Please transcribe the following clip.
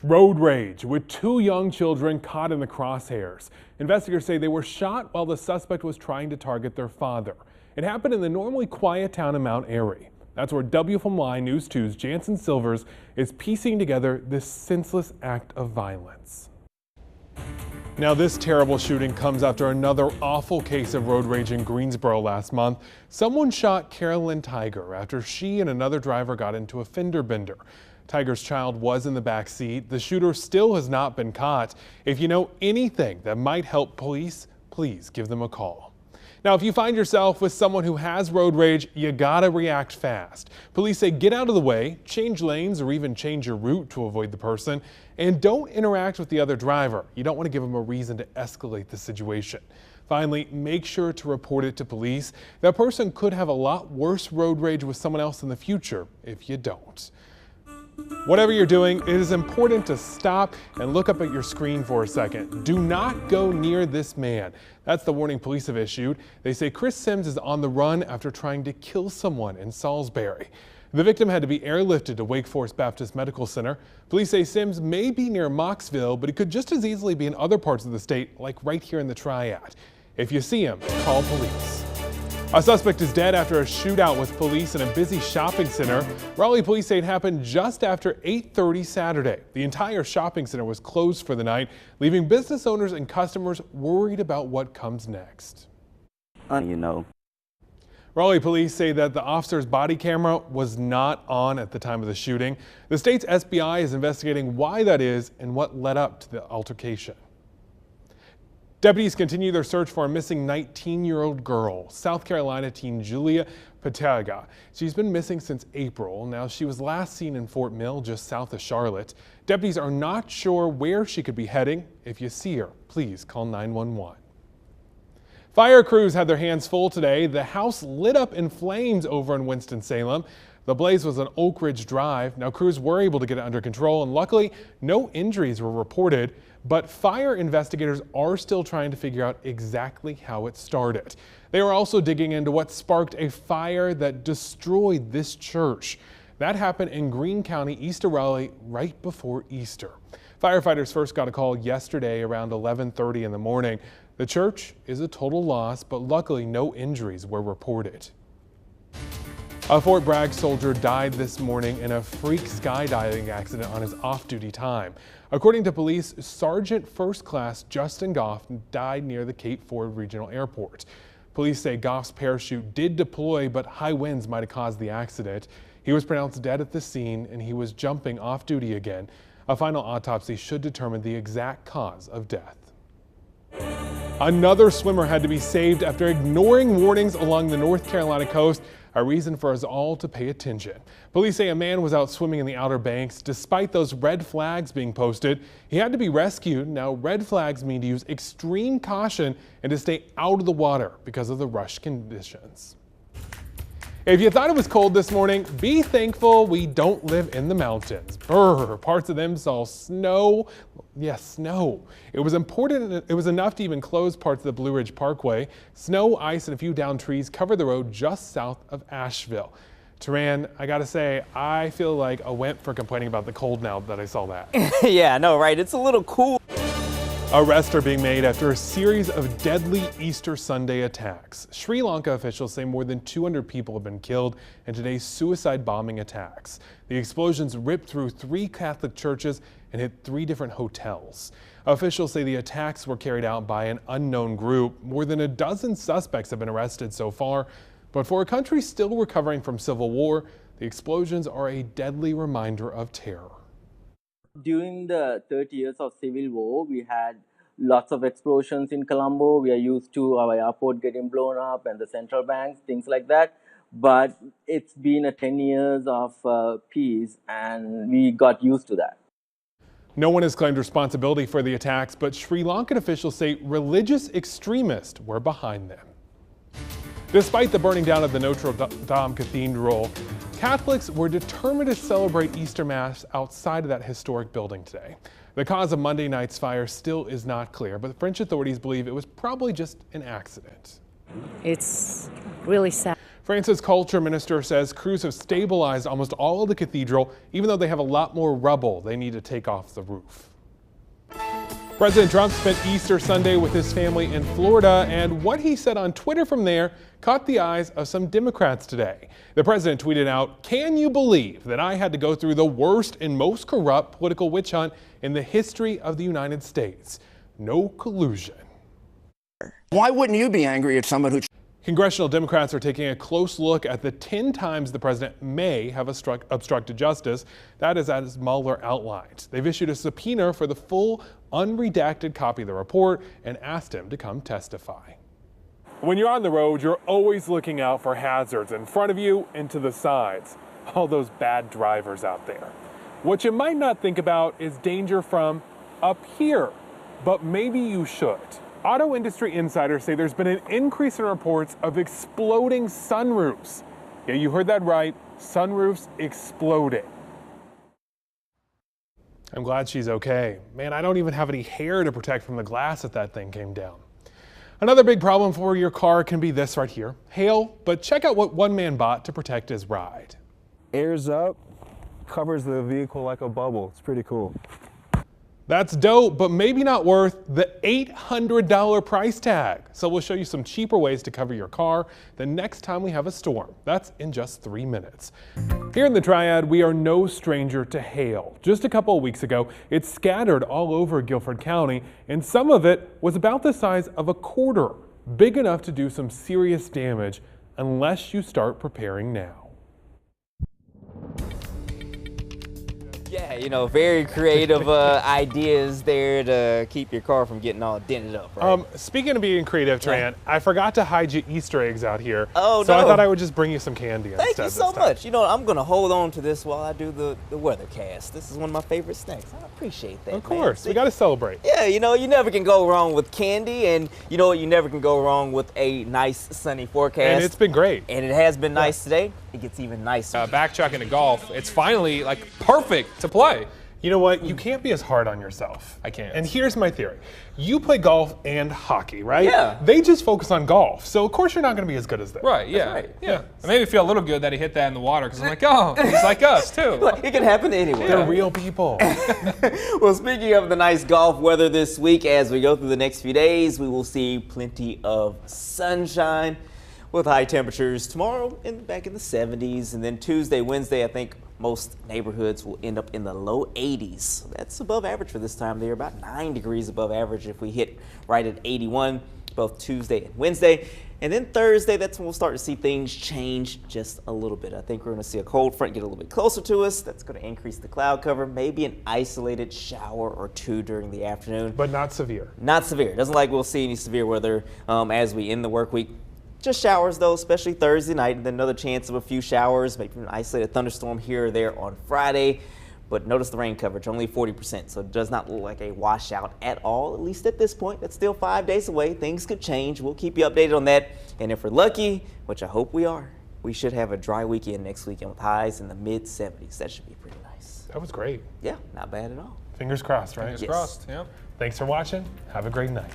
Road rage with two young children caught in the crosshairs. Investigators say they were shot while the suspect was trying to target their father. It happened in the normally quiet town of Mount Airy. That's where WFMY News 2's Jansen Silvers is piecing together this senseless act of violence. Now, this terrible shooting comes after another awful case of road rage in Greensboro last month. Someone shot Carolyn Tiger after she and another driver got into a fender bender. Tiger's child was in the back seat. The shooter still has not been caught. If you know anything that might help police, please give them a call. Now, if you find yourself with someone who has road rage, you gotta react fast. Police say get out of the way, change lanes, or even change your route to avoid the person, and don't interact with the other driver. You don't want to give them a reason to escalate the situation. Finally, make sure to report it to police. That person could have a lot worse road rage with someone else in the future if you don't. Whatever you're doing, it is important to stop and look up at your screen for a second. Do not go near this man. That's the warning police have issued. They say Chris Sims is on the run after trying to kill someone in Salisbury. The victim had to be airlifted to Wake Forest Baptist Medical Center. Police say Sims may be near Moxville, but he could just as easily be in other parts of the state, like right here in the Triad. If you see him, call police. A suspect is dead after a shootout with police in a busy shopping center. Raleigh police say it happened just after 8:30 Saturday. The entire shopping center was closed for the night, leaving business owners and customers worried about what comes next. Raleigh police say that the officer's body camera was not on at the time of the shooting. The state's SBI is investigating why that is and what led up to the altercation. Deputies continue their search for a missing 19-year-old girl, South Carolina teen Julia Patega. She's been missing since April. Now, she was last seen in Fort Mill, just south of Charlotte. Deputies are not sure where she could be heading. If you see her, please call 911. Fire crews had their hands full today. The house lit up in flames over in Winston-Salem. The blaze was on Oak Ridge Drive. Now, crews were able to get it under control, and luckily, no injuries were reported. But fire investigators are still trying to figure out exactly how it started. They are also digging into what sparked a fire that destroyed this church. That happened in Greene County, east of Raleigh, right before Easter. Firefighters first got a call yesterday around 11:30 in the morning. The church is a total loss, but luckily no injuries were reported. A Fort Bragg soldier died this morning in a freak skydiving accident on his off-duty time. According to police, Sergeant First Class Justin Goff died near the Cape Ford Regional Airport. Police say Goff's parachute did deploy, but high winds might have caused the accident. He was pronounced dead at the scene, and he was jumping off-duty again. A final autopsy should determine the exact cause of death. Another swimmer had to be saved after ignoring warnings along the North Carolina coast. A reason for us all to pay attention. Police say a man was out swimming in the Outer Banks. Despite those red flags being posted, he had to be rescued. Now, red flags mean to use extreme caution and to stay out of the water because of the rush conditions. If you thought it was cold this morning, be thankful we don't live in the mountains. Brr, parts of them saw snow. Yes, snow. It was enough to even close parts of the Blue Ridge Parkway. Snow, ice, and a few downed trees covered the road just south of Asheville. Taran, I gotta say, I feel like a wimp for complaining about the cold now that I saw that. Yeah, I know, right? It's a little cool. Arrests are being made after a series of deadly Easter Sunday attacks. Sri Lanka officials say more than 200 people have been killed in today's suicide bombing attacks. The explosions ripped through 3 Catholic churches and hit 3 different hotels. Officials say the attacks were carried out by an unknown group. More than a dozen suspects have been arrested so far. But for a country still recovering from civil war, the explosions are a deadly reminder of terror. During the 30 years of civil war, we had lots of explosions in Colombo. We are used to our airport getting blown up and the central banks, things like that. But it's been 10 years of peace, and we got used to that. No one has claimed responsibility for the attacks, but Sri Lankan officials say religious extremists were behind them. Despite the burning down of the Notre Dame Cathedral, Catholics were determined to celebrate Easter Mass outside of that historic building today. The cause of Monday night's fire still is not clear, but French authorities believe it was probably just an accident. It's really sad. France's culture minister says crews have stabilized almost all of the cathedral, even though they have a lot more rubble they need to take off the roof. President Trump spent Easter Sunday with his family in Florida, and what he said on Twitter from there caught the eyes of some Democrats today. The president tweeted out, "Can you believe that I had to go through the worst and most corrupt political witch hunt in the history of the United States? No collusion." Why wouldn't you be angry at someone who... Congressional Democrats are taking a close look at the 10 times the president may have obstructed justice. That is as Mueller outlined. They've issued a subpoena for the full, unredacted copy of the report and asked him to come testify. When you're on the road, you're always looking out for hazards in front of you and to the sides. All those bad drivers out there. What you might not think about is danger from up here, but maybe you should. Auto industry insiders say there's been an increase in reports of exploding sunroofs. Yeah, you heard that right, sunroofs exploding. I'm glad she's okay. Man, I don't even have any hair to protect from the glass if that thing came down. Another big problem for your car can be this right here, hail, but check out what one man bought to protect his ride. Airs up, covers the vehicle like a bubble. It's pretty cool. That's dope, but maybe not worth the $800 price tag. So we'll show you some cheaper ways to cover your car the next time we have a storm. That's in just 3 minutes. Here in the Triad, we are no stranger to hail. Just a couple of weeks ago, it scattered all over Guilford County, and some of it was about the size of a quarter, big enough to do some serious damage unless you start preparing now. Yeah, you know, very creative ideas there to keep your car from getting all dented up, right? Speaking of being creative, Tran, I forgot to hide you Easter eggs out here. Oh, so no. I thought I would just bring you some candy Thank instead you so this time. much. You know, I'm going to hold on to this while I do the weathercast. This is one of my favorite snacks. I appreciate that, Of course, man. we got to celebrate. Yeah, you know, you never can go wrong with candy, and you know what, you never can go wrong with a nice sunny forecast. And it's been great. And it has been nice today. It gets even nicer. Backtracking to golf, it's finally like perfect to play. You know what? You can't be as hard on yourself. I can't. And here's my theory. You play golf and hockey, right? Yeah. They just focus on golf. So of course you're not going to be as good as them. Right, yeah. right. Yeah. It made me feel a little good that he hit that in the water because I'm like, oh, he's like us too. It can happen to anyone. They're real people. Well, speaking of the nice golf weather this week, as we go through the next few days, we will see plenty of sunshine with high temperatures tomorrow and back in the 70s. And then Tuesday, Wednesday, I think most neighborhoods will end up in the low 80s. So that's above average for this time of the year, about 9 degrees above average if we hit right at 81 both Tuesday and Wednesday. And then Thursday, that's when we'll start to see things change just a little bit. I think we're going to see a cold front get a little bit closer to us. That's going to increase the cloud cover, maybe an isolated shower or two during the afternoon. But not severe. Not severe. Doesn't like we'll see any severe weather as we end the work week. Just showers though, especially Thursday night, and then another chance of a few showers, maybe an isolated thunderstorm here or there on Friday. But notice the rain coverage, only 40%, so it does not look like a washout at all, at least at this point. That's still 5 days away. Things could change. We'll keep you updated on that. And if we're lucky, which I hope we are, we should have a dry weekend next weekend with highs in the mid-70s. That should be pretty nice. That was great. Yeah, not bad at all. Fingers crossed, right? Fingers crossed, yeah. Thanks for watching. Have a great night.